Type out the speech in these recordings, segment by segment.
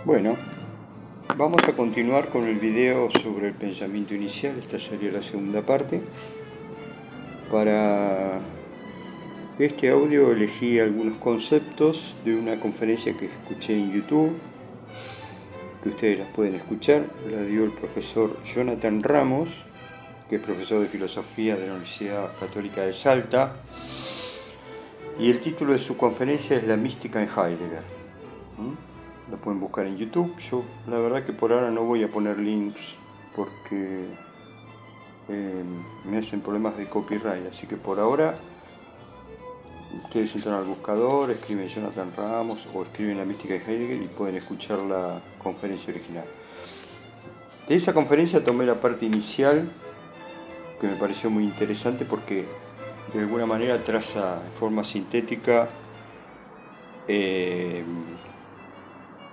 Bueno, vamos a continuar con el video sobre el pensamiento inicial. Esta sería la segunda parte. Para este audio elegí algunos conceptos de una conferencia que escuché en YouTube, que ustedes las pueden escuchar. La dio el profesor Jonathan Ramos, que es profesor de filosofía de la Universidad Católica de Salta, y el título de su conferencia es La mística en Heidegger. Lo pueden buscar en YouTube. Yo la verdad que por ahora no voy a poner links porque me hacen problemas de copyright, así que por ahora ustedes entran al buscador, escriben Jonathan Ramos o escriben La mística de Heidegger y pueden escuchar la conferencia original. De esa conferencia tomé la parte inicial, que me pareció muy interesante porque de alguna manera traza de forma sintética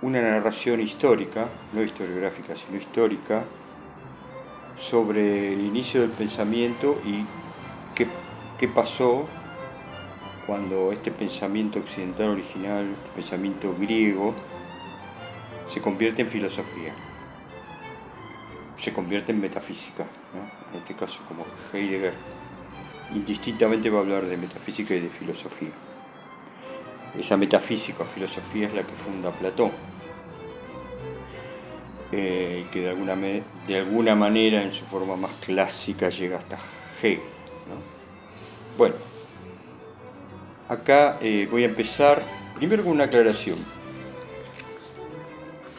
una narración histórica, no historiográfica, sino histórica, sobre el inicio del pensamiento y qué pasó cuando este pensamiento occidental original, este pensamiento griego, se convierte en filosofía, se convierte en metafísica, ¿no? En este caso, como Heidegger indistintamente va a hablar de metafísica y de filosofía. Esa metafísica o filosofía es la que funda Platón, y que de alguna manera en su forma más clásica llega hasta Hegel, ¿no? Bueno, acá voy a empezar primero con una aclaración.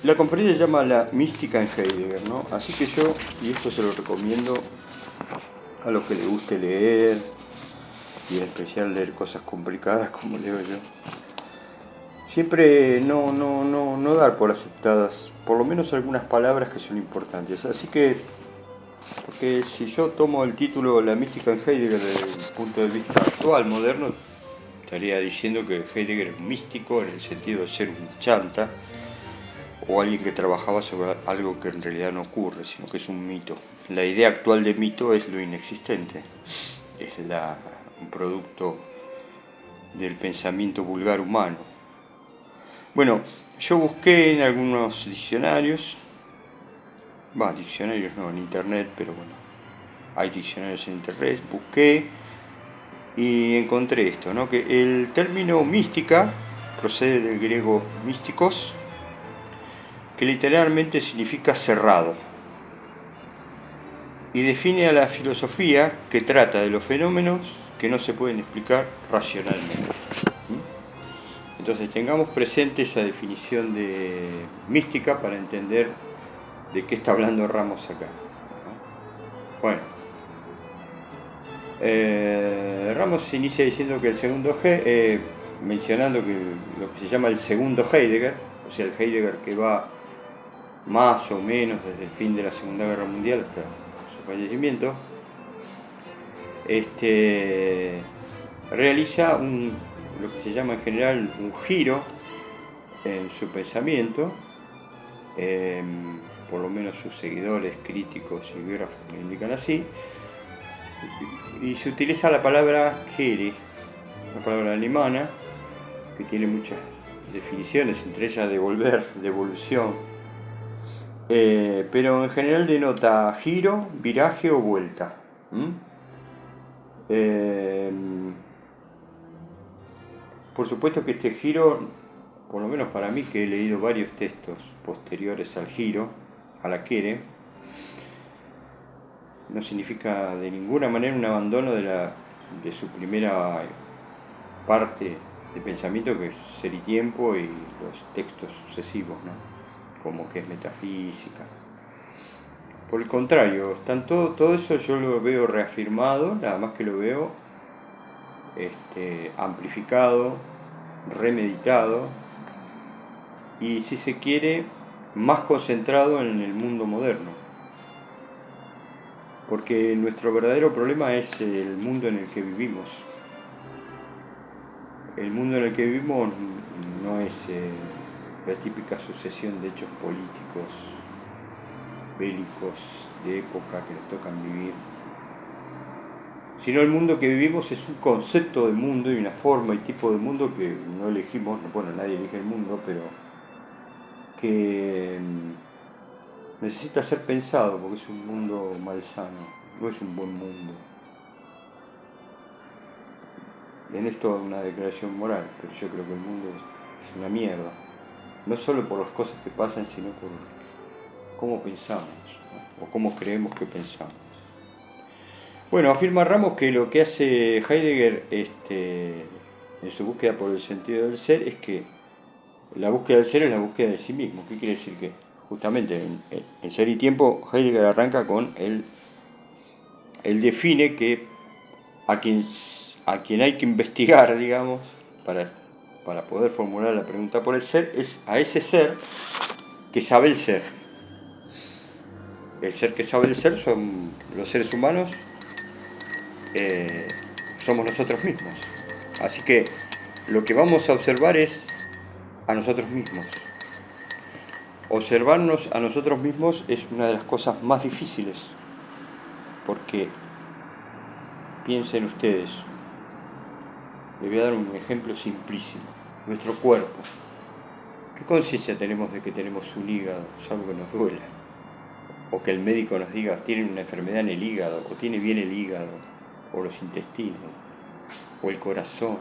La conferencia se llama La mística en Heidegger, ¿no? Así que yo, y esto se lo recomiendo a los que les guste leer, y en especial leer cosas complicadas como leo yo, siempre no dar por aceptadas por lo menos algunas palabras que son importantes. Así que, porque si yo tomo el título La mística en Heidegger desde el punto de vista actual, moderno, estaría diciendo que Heidegger es místico en el sentido de ser un chanta o alguien que trabajaba sobre algo que en realidad no ocurre, sino que es un mito. La idea actual de mito es lo inexistente, es un producto del pensamiento vulgar humano. Bueno, yo busqué en algunos diccionarios, diccionarios no, en internet, pero bueno, hay diccionarios en internet, busqué y encontré esto, ¿no? Que el término mística procede del griego místicos, que literalmente significa cerrado, y define a la filosofía que trata de los fenómenos que no se pueden explicar racionalmente. Entonces tengamos presente esa definición de mística para entender de qué está hablando Ramos acá. Bueno, Ramos inicia diciendo que el segundo mencionando que lo que se llama el segundo Heidegger, o sea el Heidegger que va más o menos desde el fin de la Segunda Guerra Mundial hasta su fallecimiento, realiza lo que se llama en general un giro en su pensamiento, por lo menos sus seguidores, críticos y biógrafos lo indican así, y se utiliza la palabra Kehre, una palabra alemana que tiene muchas definiciones, entre ellas devolución, pero en general denota giro, viraje o vuelta. Por supuesto que este giro, por lo menos para mí que he leído varios textos posteriores al giro, a la Kehre, no significa de ninguna manera un abandono de su primera parte de pensamiento, que es Ser y Tiempo y los textos sucesivos, ¿no? Como que es metafísica. Por el contrario, todo eso yo lo veo reafirmado, nada más que lo veo amplificado, remeditado y, si se quiere, más concentrado en el mundo moderno. Porque nuestro verdadero problema es el mundo en el que vivimos. El mundo en el que vivimos no es la típica sucesión de hechos políticos, bélicos, de época que nos tocan vivir, sino el mundo que vivimos es un concepto de mundo y una forma y tipo de mundo que no elegimos. Bueno, nadie elige el mundo, pero que necesita ser pensado porque es un mundo malsano, no es un buen mundo. En esto es una declaración moral, pero yo creo que el mundo es una mierda. No solo por las cosas que pasan, sino por cómo pensamos, ¿no? O cómo creemos que pensamos. Bueno, afirma Ramos que lo que hace Heidegger en su búsqueda por el sentido del ser es que la búsqueda del ser es la búsqueda de sí mismo. ¿Qué quiere decir? Que justamente en Ser y Tiempo Heidegger arranca con él define que a quien hay que investigar, digamos, para poder formular la pregunta por el ser, es a ese ser que sabe el ser. El ser que sabe el ser son los seres humanos, somos nosotros mismos. Así que lo que vamos a observar es a nosotros mismos. Observarnos a nosotros mismos es una de las cosas más difíciles, porque piensen ustedes, les voy a dar un ejemplo simplísimo. Nuestro cuerpo. ¿Qué conciencia tenemos de que tenemos un hígado, salvo que nos duela? O que el médico nos diga, tiene una enfermedad en el hígado, o tiene bien el hígado, o los intestinos, o el corazón.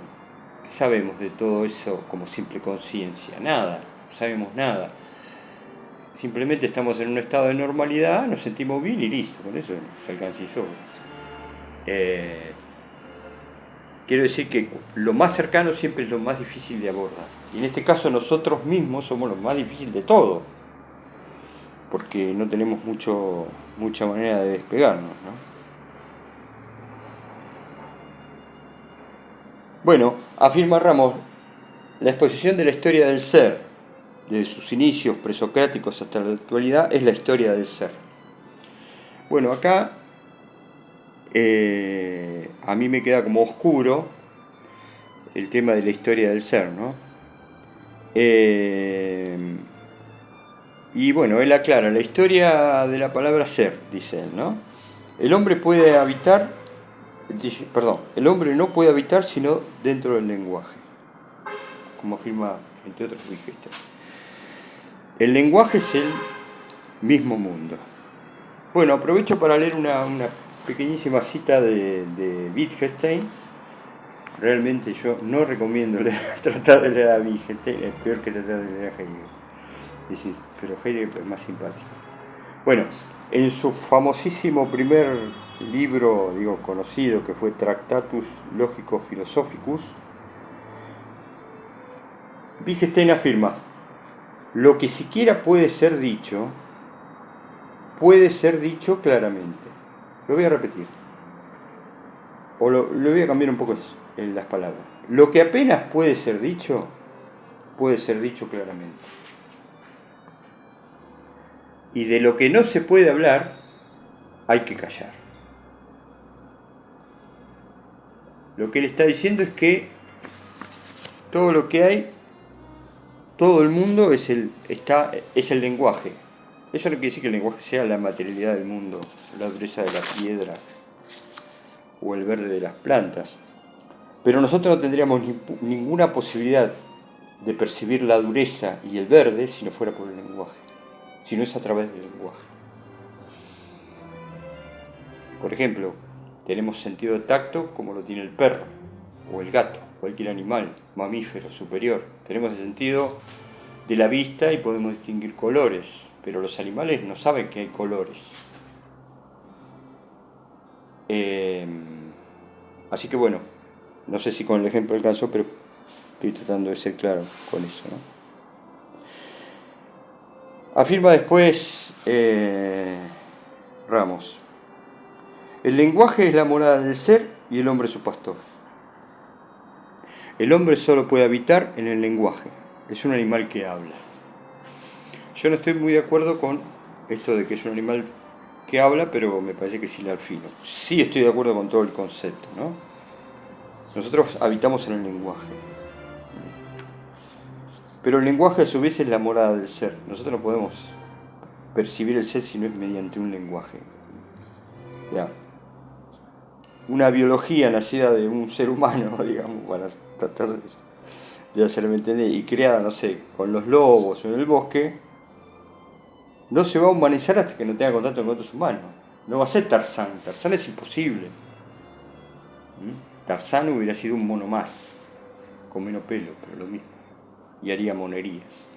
¿Qué sabemos de todo eso como simple conciencia? Nada, no sabemos nada. Simplemente estamos en un estado de normalidad, nos sentimos bien y listo, con eso se alcanza y sobra. Quiero decir que lo más cercano siempre es lo más difícil de abordar. Y en este caso nosotros mismos somos lo más difícil de todo, porque no tenemos mucha manera de despegarnos, ¿no? Bueno, afirma Ramos, la exposición de la historia del ser, desde sus inicios presocráticos hasta la actualidad, es la historia del ser. Bueno, acá a mí me queda como oscuro el tema de la historia del ser, ¿no? Y bueno, él aclara la historia de la palabra ser, dice él, ¿no? El hombre puede habitar, el hombre no puede habitar sino dentro del lenguaje, como afirma entre otros Wittgenstein. El lenguaje es el mismo mundo. Bueno, aprovecho para leer una pequeñísima cita de Wittgenstein. Realmente yo no recomiendo tratar de leer a Wittgenstein, es peor que tratar de leer a Heidegger. Pero Heidegger es más simpático. Bueno, en su famosísimo primer libro, conocido, que fue Tractatus Logico Philosophicus, Wittgenstein afirma: lo que siquiera puede ser dicho claramente. Lo voy a repetir. O lo voy a cambiar un poco en las palabras. Lo que apenas puede ser dicho claramente. Y de lo que no se puede hablar, hay que callar. Lo que él está diciendo es que todo lo que hay, todo el mundo es el lenguaje. Eso no quiere decir que el lenguaje sea la materialidad del mundo, la dureza de la piedra o el verde de las plantas. Pero nosotros no tendríamos ninguna posibilidad de percibir la dureza y el verde si no fuera por el lenguaje, si no es a través del lenguaje. Por ejemplo, tenemos sentido de tacto como lo tiene el perro o el gato, cualquier animal mamífero superior. Tenemos el sentido de la vista y podemos distinguir colores, pero los animales no saben que hay colores. Así que bueno, no sé si con el ejemplo alcanzó, pero estoy tratando de ser claro con eso, ¿no? Afirma después Ramos: el lenguaje es la morada del ser y el hombre su pastor. El hombre solo puede habitar en el lenguaje, es un animal que habla. Yo no estoy muy de acuerdo con esto de que es un animal que habla, pero me parece que es hilar fino. Sí estoy de acuerdo con todo el concepto, ¿no? Nosotros habitamos en el lenguaje. Pero el lenguaje a su vez es la morada del ser. Nosotros no podemos percibir el ser si no es mediante un lenguaje. Ya. Una biología nacida de un ser humano, digamos, para tratar de hacerme entender, y creada, no sé, con los lobos o en el bosque, no se va a humanizar hasta que no tenga contacto con otros humanos. No va a ser Tarzán. Tarzán es imposible. Tarzán hubiera sido un mono más, con menos pelo, pero lo mismo. Y haría monerías.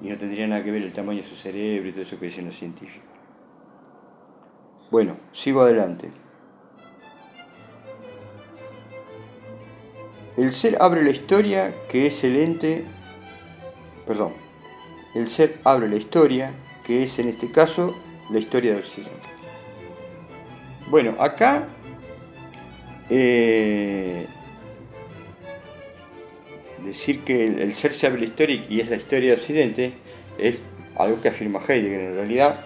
Y no tendría nada que ver el tamaño de su cerebro y todo eso que dicen los científicos. Bueno, sigo adelante. El ser abre la historia que es el ente... Perdón. El ser abre la historia que es en este caso la historia de Occidente. Bueno, acá... decir que el ser se abre la historia y es la historia de Occidente es algo que afirma Heidegger. En realidad,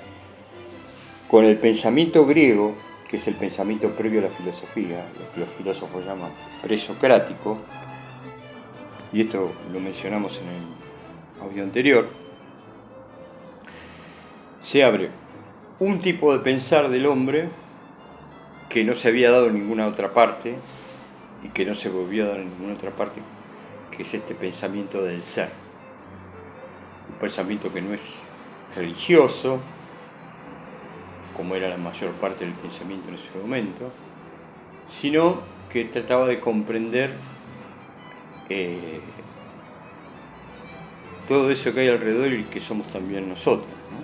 con el pensamiento griego, que es el pensamiento previo a la filosofía, lo que los filósofos llaman presocrático, y esto lo mencionamos en el audio anterior, se abre un tipo de pensar del hombre que no se había dado en ninguna otra parte y que no se volvió a dar en ninguna otra parte, que es este pensamiento del ser. Un pensamiento que no es religioso, como era la mayor parte del pensamiento en ese momento, sino que trataba de comprender todo eso que hay alrededor y que somos también nosotros, ¿no?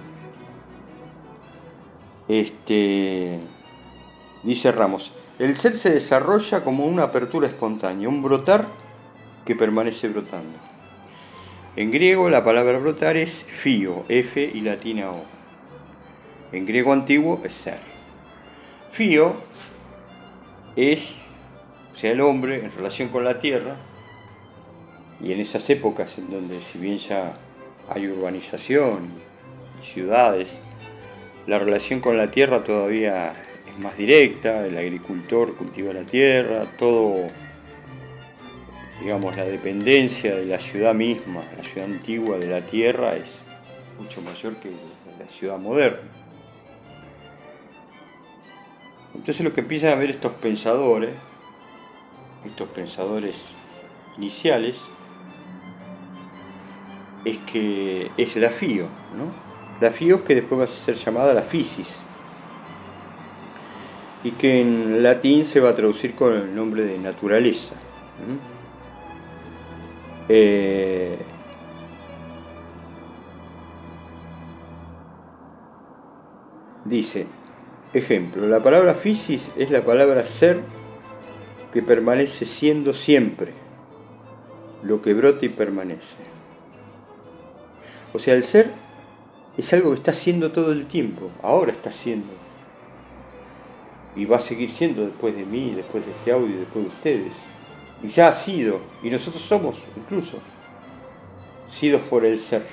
Dice Ramos, el ser se desarrolla como una apertura espontánea, un brotar que permanece brotando. En griego la palabra brotar es fio, F y latina O. En griego antiguo es ser. Fio es, o sea, el hombre en relación con la tierra, y en esas épocas en donde si bien ya hay urbanización y ciudades, la relación con la tierra todavía es más directa, el agricultor cultiva la tierra, todo, digamos, la dependencia de la ciudad misma, la ciudad antigua de la tierra es mucho mayor que la ciudad moderna. Entonces lo que empiezan a ver estos pensadores iniciales, es que es la fío, ¿no? La fío que después va a ser llamada la physis, y que en latín se va a traducir con el nombre de naturaleza. Dice, ejemplo, la palabra physis es la palabra ser que permanece siendo siempre, lo que brota y permanece. O sea, el ser es algo que está siendo todo el tiempo, ahora está siendo. Y va a seguir siendo después de mí, después de este audio, después de ustedes. Y ya ha sido, y nosotros somos incluso sidos por el ser.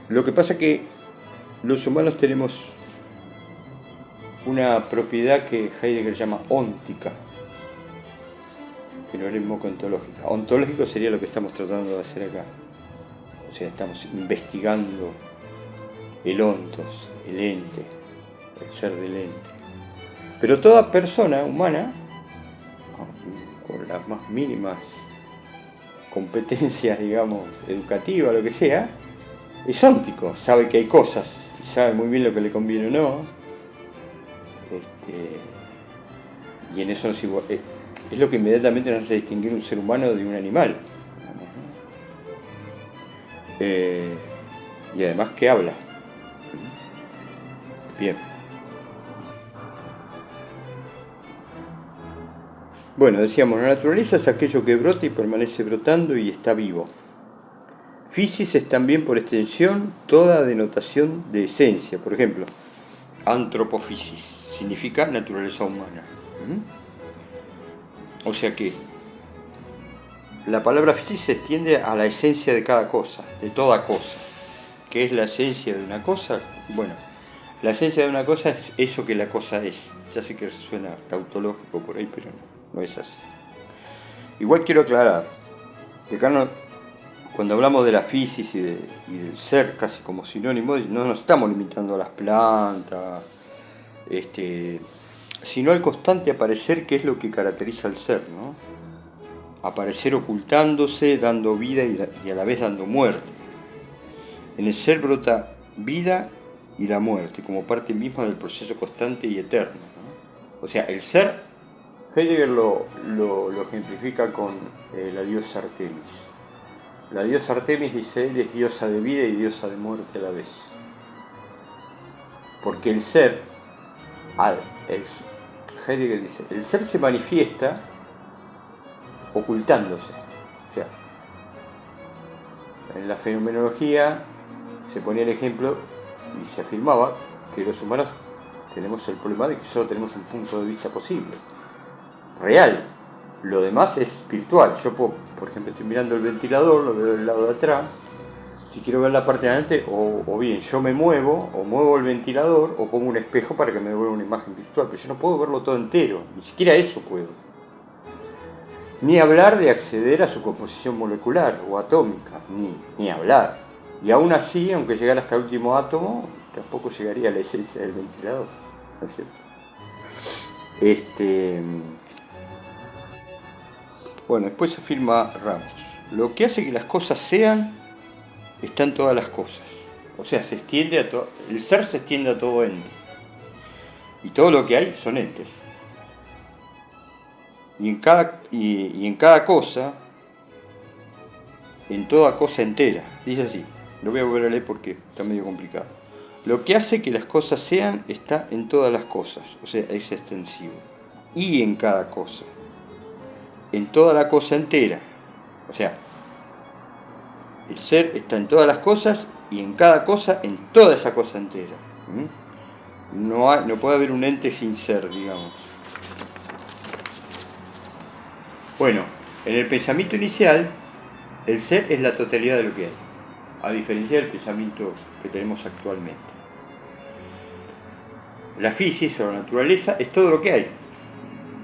Lo que pasa es que los humanos tenemos una propiedad que Heidegger llama óntica, que no es el moco ontológica. Ontológico sería lo que estamos tratando de hacer acá. O sea, estamos investigando el ontos, el ente, el ser del ente. Pero toda persona humana, con las más mínimas competencias, digamos, educativas, lo que sea, es óntico, sabe que hay cosas, y sabe muy bien lo que le conviene o no. Y en eso es lo que inmediatamente nos hace distinguir un ser humano de un animal. Y además que habla. Bien. Bueno, decíamos, la naturaleza es aquello que brota y permanece brotando y está vivo. Physis es también, por extensión, toda denotación de esencia. Por ejemplo, antropophysis significa naturaleza humana. O sea que la palabra physis se extiende a la esencia de cada cosa, de toda cosa. ¿Qué es la esencia de una cosa? Bueno, la esencia de una cosa es eso que la cosa es. Ya sé que suena tautológico por ahí, pero no es así. Igual quiero aclarar que acá cuando hablamos de la physis y del ser casi como sinónimo, no nos estamos limitando a las plantas, sino al constante aparecer que es lo que caracteriza al ser, ¿no? aparecer ocultándose, dando vida y a la vez dando muerte. En el ser brota vida y la muerte como parte misma del proceso constante y eterno, ¿no? O sea, el ser, Heidegger lo ejemplifica con la diosa Artemis. La diosa Artemis, dice él, es diosa de vida y diosa de muerte a la vez. Porque el ser, Heidegger dice, el ser se manifiesta ocultándose. O sea, en la fenomenología se ponía el ejemplo y se afirmaba que los humanos tenemos el problema de que solo tenemos un punto de vista posible, real. Lo demás es virtual. Yo puedo, por ejemplo, estoy mirando el ventilador, lo veo del lado de atrás. Si quiero ver la parte de adelante, o bien yo me muevo, o muevo el ventilador, o pongo un espejo para que me devuelva una imagen virtual. Pero yo no puedo verlo todo entero, ni siquiera eso puedo. Ni hablar de acceder a su composición molecular o atómica, ni hablar. Y aún así, aunque llegara hasta el último átomo, tampoco llegaría a la esencia del ventilador, ¿no es cierto? Bueno, después afirma Ramos: lo que hace que las cosas sean está en todas las cosas. O sea, se extiende a todo. El ser se extiende a todo ente. Y todo lo que hay son entes. Y en cada cosa, en toda cosa entera. Dice así, lo voy a volver a leer porque está medio complicado. Lo que hace que las cosas sean está en todas las cosas, o sea, es extensivo. Y en cada cosa, en toda la cosa entera. O sea, el ser está en todas las cosas y en cada cosa, en toda esa cosa entera. No puede haber un ente sin ser, digamos. Bueno, en el pensamiento inicial, el ser es la totalidad de lo que hay, a diferencia del pensamiento que tenemos actualmente. La física o la naturaleza es todo lo que hay,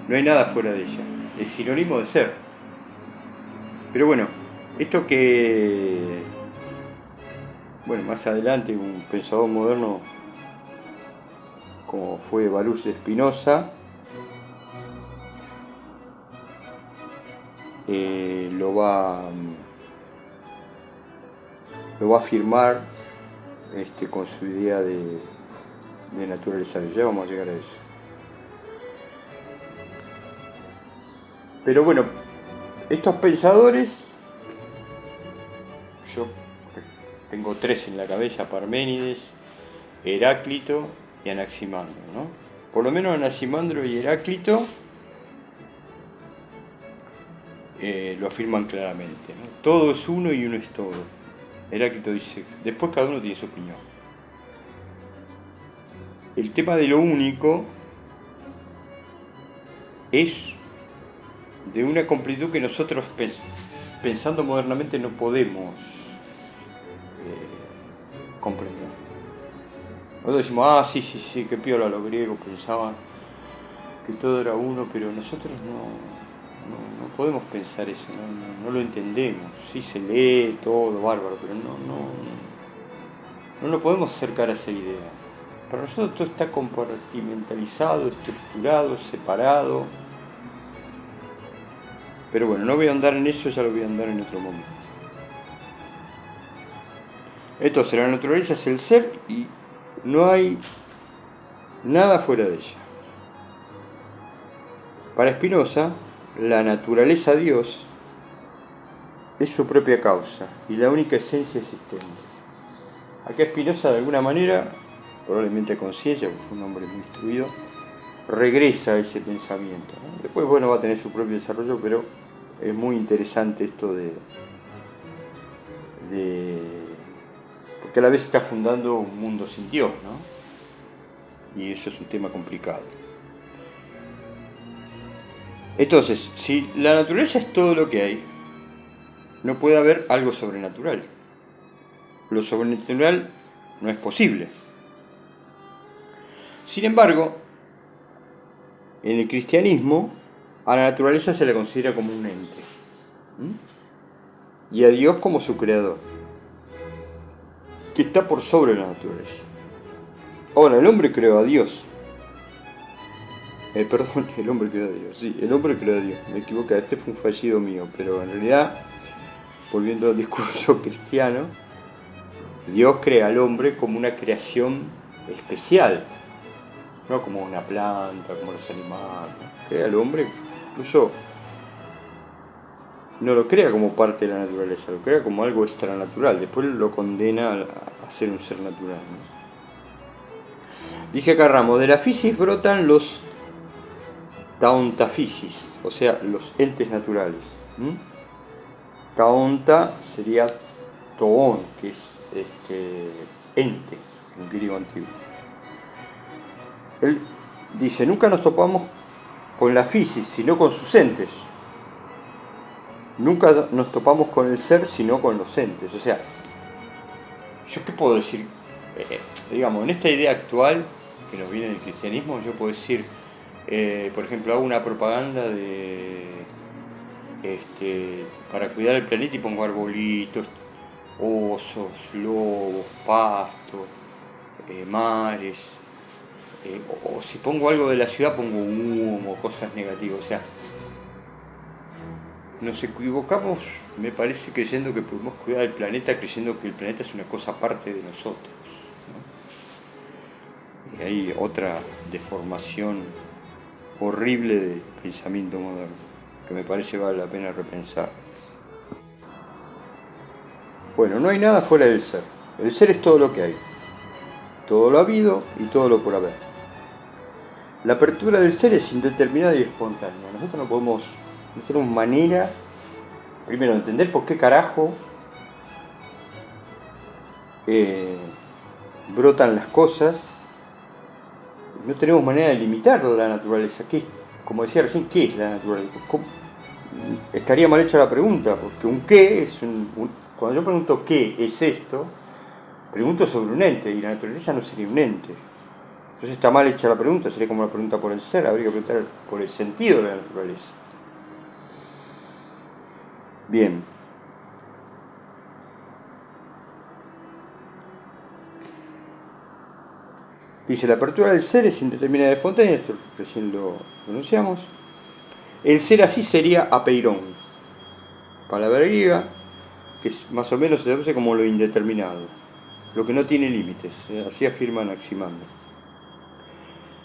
no hay nada fuera de ella, es sinónimo de ser. Pero bueno, esto que, bueno, más adelante un pensador moderno como fue Baruch de Spinoza, lo va a afirmar con su idea de naturaleza. Ya vamos a llegar a eso. Pero bueno, estos pensadores, yo tengo tres en la cabeza: Parménides, Heráclito y Anaximandro, ¿no? Por lo menos Anaximandro y Heráclito lo afirman claramente, ¿no? Todo es uno y uno es todo. Heráclito dice, después cada uno tiene su opinión. El tema de lo único es de una completud que nosotros pensando modernamente no podemos comprender. Nosotros decimos, sí, qué piola, los griegos pensaban que todo era uno, pero nosotros no podemos pensar eso, no lo entendemos. Sí se lee todo, bárbaro, pero no podemos acercar a esa idea. Para nosotros todo está compartimentalizado, estructurado, separado. Pero bueno, no voy a andar en eso, ya lo voy a andar en otro momento. Entonces, la naturaleza es el ser y no hay nada fuera de ella. Para Spinoza, la naturaleza Dios es su propia causa y la única esencia existente. Acá Spinoza, de alguna manera, probablemente a conciencia, porque fue un hombre muy instruido, regresa a ese pensamiento, ¿no? Después, bueno, va a tener su propio desarrollo, pero es muy interesante esto porque a la vez está fundando un mundo sin Dios, ¿no? Y eso es un tema complicado. Entonces, si la naturaleza es todo lo que hay, no puede haber algo sobrenatural. Lo sobrenatural no es posible. Sin embargo, en el cristianismo, a la naturaleza se la considera como un ente. Y a Dios como su creador, que está por sobre la naturaleza. Ahora, el hombre creó a Dios. Perdón, el hombre creó a Dios. Sí, el hombre creó a Dios. Me equivoqué, este fue un fallido mío, pero en realidad, volviendo al discurso cristiano, Dios crea al hombre como una creación especial, no como una planta, como los animales. Crea al hombre, incluso no lo crea como parte de la naturaleza, lo crea como algo extranatural. Después lo condena a ser un ser natural, ¿no? Dice acá Ramos, de la fisis brotan los taontafisis, o sea, los entes naturales. Taonta sería toón, que es ente, en griego antiguo. Él dice, nunca nos topamos con la fisis, sino con sus entes. Nunca nos topamos con el ser, sino con los entes. O sea, ¿yo qué puedo decir? Digamos, en esta idea actual que nos viene del cristianismo, yo puedo decir, por ejemplo, hago una propaganda para cuidar el planeta y pongo arbolitos, osos, lobos, pastos, mares. O si pongo algo de la ciudad, pongo humo, cosas negativas. O sea, nos equivocamos, me parece, creyendo que podemos cuidar el planeta, creyendo que el planeta es una cosa aparte de nosotros, ¿no? Y hay otra deformación horrible de pensamiento moderno, que me parece vale la pena repensar. Bueno, no hay nada fuera del ser. El ser es todo lo que hay, todo lo habido y todo lo por haber. La apertura del ser es indeterminada y espontánea. Nosotros no tenemos manera, primero, de entender por qué carajo brotan las cosas. No tenemos manera de limitar la naturaleza. Como decía recién, ¿qué es la naturaleza? Estaría mal hecha la pregunta, porque un qué es cuando yo pregunto qué es esto, pregunto sobre un ente, y la naturaleza no sería un ente. Entonces está mal hecha la pregunta, sería como una pregunta por el ser, habría que preguntar por el sentido de la naturaleza. Bien. Dice, la apertura del ser es indeterminada y espontánea, esto recién lo pronunciamos. El ser así sería apeirón, palabra griega, que más o menos se traduce como lo indeterminado, lo que no tiene límites, así afirma Anaximandro.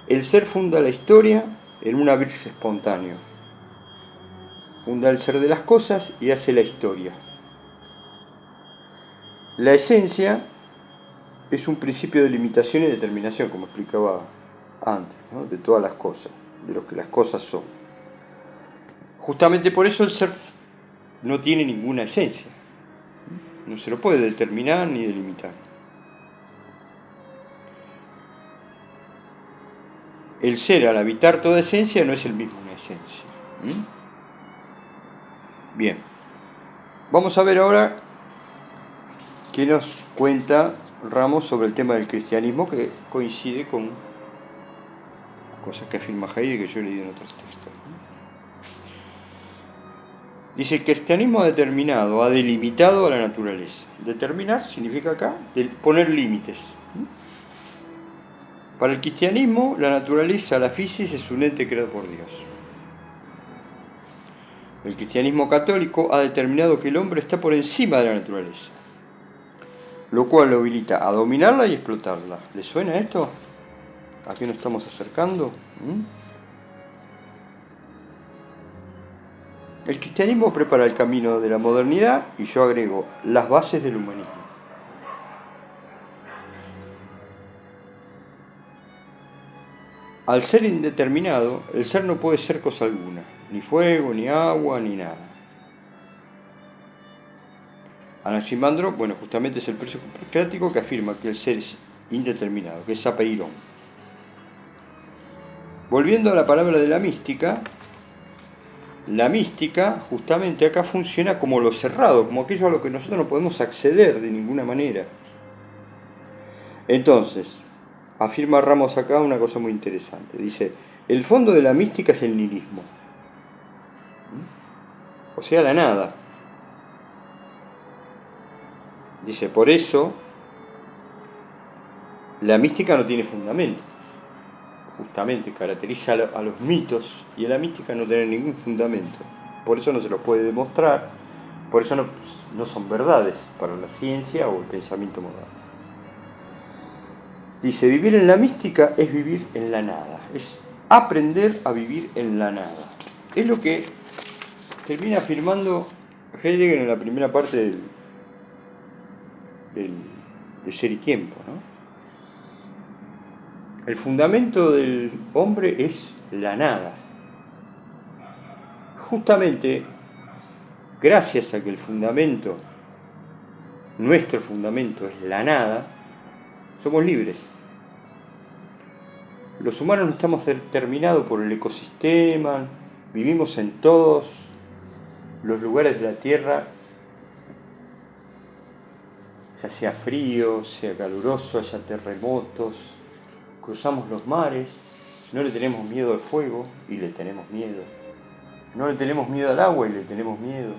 El ser funda la historia en un abrirse espontáneo. Funda el ser de las cosas y hace la historia. La esencia es un principio de limitación y determinación, como explicaba antes, ¿no? De todas las cosas, de lo que las cosas son. Justamente por eso el ser no tiene ninguna esencia. No se lo puede determinar ni delimitar. El ser, al habitar toda esencia, no es el mismo una esencia. Bien. Vamos a ver ahora qué nos cuenta Ramos sobre el tema del cristianismo, que coincide con cosas que afirma Heidegger que yo he leído en otros textos. Dice, el cristianismo ha determinado, ha delimitado a la naturaleza. Determinar significa acá poner límites. Para el cristianismo, la naturaleza, la fisis, es un ente creado por Dios. El cristianismo católico ha determinado que el hombre está por encima de la naturaleza, lo cual lo habilita a dominarla y explotarla. ¿Le suena esto? ¿A qué nos estamos acercando? El cristianismo prepara el camino de la modernidad y yo agrego las bases del humanismo. Al ser indeterminado, el ser no puede ser cosa alguna, ni fuego, ni agua, ni nada. Anaximandro, bueno, justamente es el presocrático que afirma que el ser es indeterminado, que es apeirón. Volviendo a la palabra de la mística justamente acá funciona como lo cerrado, como aquello a lo que nosotros no podemos acceder de ninguna manera. Entonces, afirma Ramos acá una cosa muy interesante. Dice, el fondo de la mística es el nihilismo. O sea, la nada. Dice, por eso, la mística no tiene fundamento. justamente caracteriza a los mitos y a la mística no tener ningún fundamento. Por eso no se los puede demostrar, por eso no son verdades para la ciencia o el pensamiento moderno. Dice, vivir en la mística es vivir en la nada, es aprender a vivir en la nada. Es lo que termina afirmando Heidegger en la primera parte de Ser y Tiempo, ¿no? El fundamento del hombre es la nada. Justamente, gracias a que el fundamento, nuestro fundamento es la nada, somos libres. Los humanos no estamos determinados por el ecosistema, vivimos en todos los lugares de la Tierra, ya sea frío, sea caluroso, haya terremotos, cruzamos los mares, no le tenemos miedo al fuego y le tenemos miedo. No le tenemos miedo al agua y le tenemos miedo.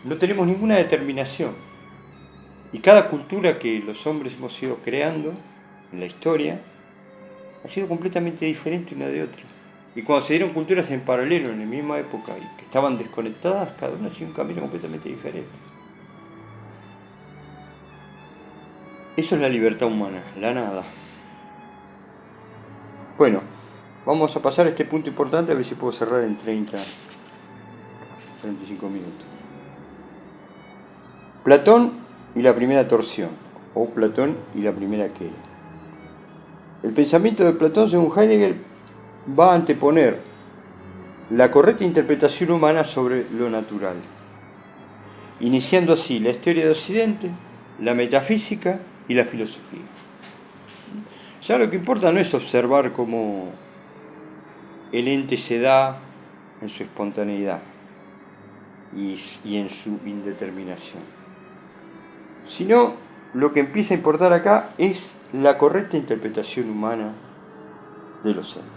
No tenemos ninguna determinación. Y cada cultura que los hombres hemos ido creando en la historia ha sido completamente diferente una de otra. Y cuando se dieron culturas en paralelo en la misma época y que estaban desconectadas, cada una hacía un camino completamente diferente. Eso es la libertad humana, la nada. Bueno, vamos a pasar a este punto importante a ver si puedo cerrar en 35 minutos. Platón y la primera torsión, o Platón y la primera quera. El pensamiento de Platón, según Heidegger, va a anteponer la correcta interpretación humana sobre lo natural, iniciando así la historia de Occidente, la metafísica y la filosofía. Ya lo que importa no es observar cómo el ente se da en su espontaneidad y en su indeterminación, sino lo que empieza a importar acá es la correcta interpretación humana de los entes.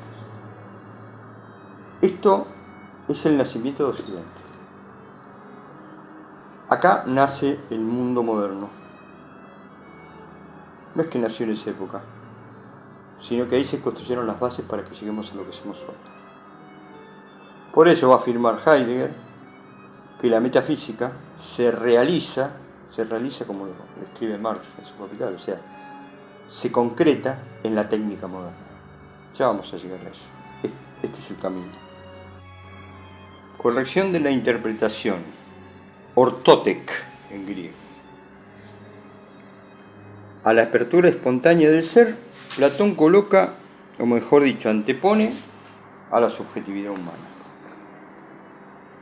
Esto es el nacimiento de Occidente. Acá nace el mundo moderno. No es que nació en esa época, sino que ahí se construyeron las bases para que lleguemos a lo que somos hoy. Por eso va a afirmar Heidegger que la metafísica se realiza como lo escribe Marx en su Capital, o sea, se concreta en la técnica moderna. Ya vamos a llegar a eso. Este es el camino. Corrección de la interpretación, ortotek en griego. A la apertura espontánea del ser, Platón coloca, o mejor dicho, antepone a la subjetividad humana.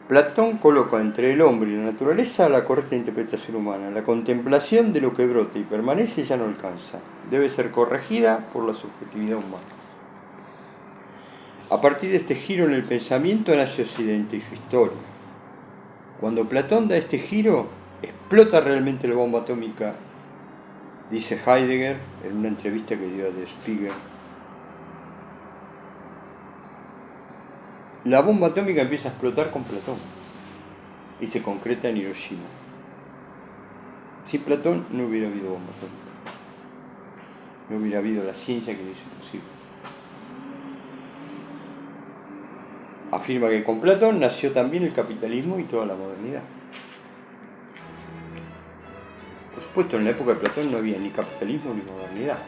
Platón coloca entre el hombre y la naturaleza la correcta interpretación humana. La contemplación de lo que brota y permanece ya no alcanza. Debe ser corregida por la subjetividad humana. A partir de este giro en el pensamiento nace Occidente y su historia. Cuando Platón da este giro, explota realmente la bomba atómica, dice Heidegger en una entrevista que dio a Der Spiegel. La bomba atómica empieza a explotar con Platón y se concreta en Hiroshima. Sin Platón no hubiera habido bomba atómica. No hubiera habido la ciencia que lo hizo posible. Afirma que con Platón nació también el capitalismo y toda la modernidad. Por supuesto, en la época de Platón no había ni capitalismo ni modernidad.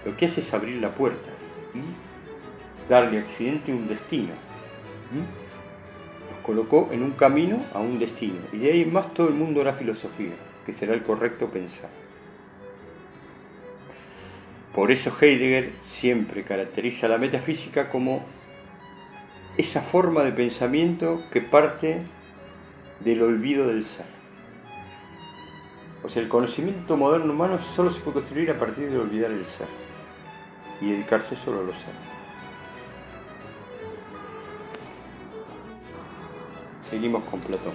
Lo que hace es abrir la puerta y darle a Occidente un destino. Los colocó en un camino a un destino. Y de ahí en más todo el mundo hará filosofía, que será el correcto pensar. Por eso Heidegger siempre caracteriza la metafísica como esa forma de pensamiento que parte del olvido del ser. O sea, el conocimiento moderno humano solo se puede construir a partir de olvidar el ser y dedicarse solo a los seres. Seguimos con Platón.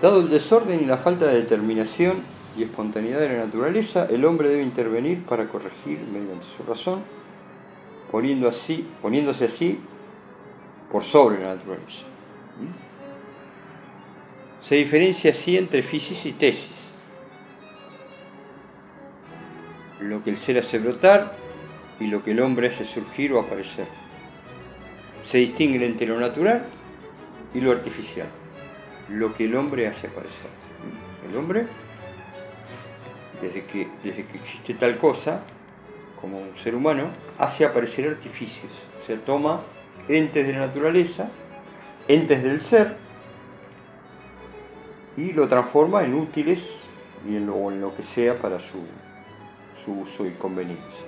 Dado el desorden y la falta de determinación y espontaneidad de la naturaleza, el hombre debe intervenir para corregir mediante su razón, poniéndose así por sobre la naturaleza. Se diferencia así entre fisis y tesis. lo que el ser hace brotar y lo que el hombre hace surgir o aparecer. Se distingue entre lo natural y lo artificial, lo que el hombre hace aparecer. El hombre, desde que existe tal cosa, como un ser humano, hace aparecer artificios, o sea, toma entes de la naturaleza, entes del ser, y lo transforma en útiles y en lo que sea para su uso y conveniencia.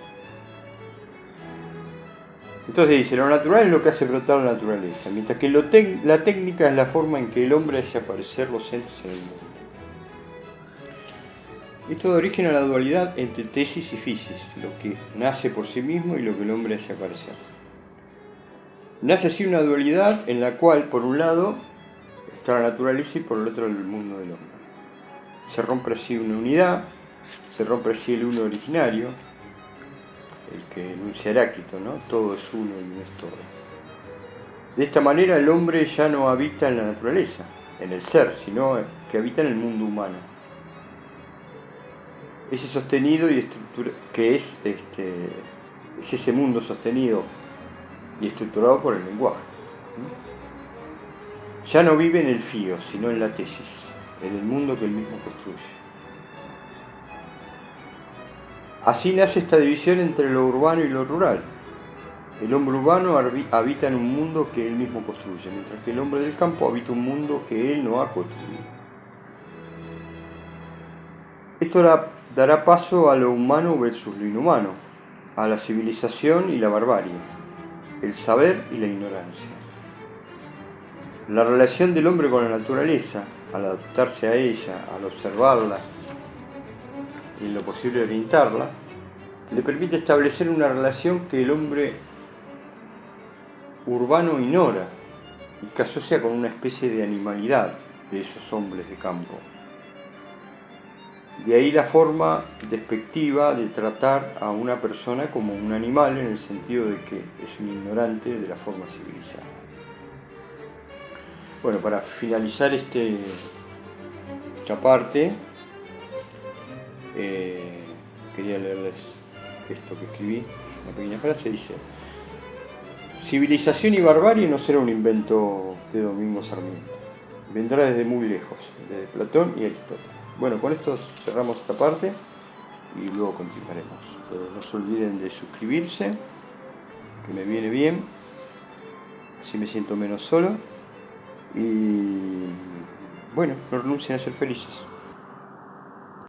Entonces dice, lo natural es lo que hace brotar la naturaleza, mientras que la técnica es la forma en que el hombre hace aparecer los entes en el mundo. Esto da origen a la dualidad entre tesis y fisis, lo que nace por sí mismo y lo que el hombre hace aparecer. Nace así una dualidad en la cual, por un lado, está la naturaleza y por el otro el mundo del hombre. Se rompe así una unidad, se rompe así el uno originario, el que enuncia Heráclito, ¿no? Todo es uno y no es todo. De esta manera el hombre ya no habita en la naturaleza, en el ser, sino que habita en el mundo humano. Ese sostenido y estructura, que es ese mundo sostenido y estructurado por el lenguaje. Ya no vive en el fío, sino en la tesis, en el mundo que él mismo construye. Así nace esta división entre lo urbano y lo rural. El hombre urbano habita en un mundo que él mismo construye, mientras que el hombre del campo habita un mundo que él no ha construido. Esto dará paso a lo humano versus lo inhumano, a la civilización y la barbarie, el saber y la ignorancia. La relación del hombre con la naturaleza, al adaptarse a ella, al observarla y en lo posible orientarla, le permite establecer una relación que el hombre urbano ignora y que asocia con una especie de animalidad de esos hombres de campo. De ahí la forma despectiva de tratar a una persona como un animal en el sentido de que es un ignorante de la forma civilizada. Bueno, para finalizar esta parte, quería leerles esto que escribí, es una pequeña frase, dice: civilización y barbarie no será un invento de Domingo Sarmiento, vendrá desde muy lejos, desde Platón y Aristóteles. Bueno, con esto cerramos esta parte y luego continuaremos. No se olviden de suscribirse, que me viene bien, así me siento menos solo. Y bueno, no renuncien a ser felices.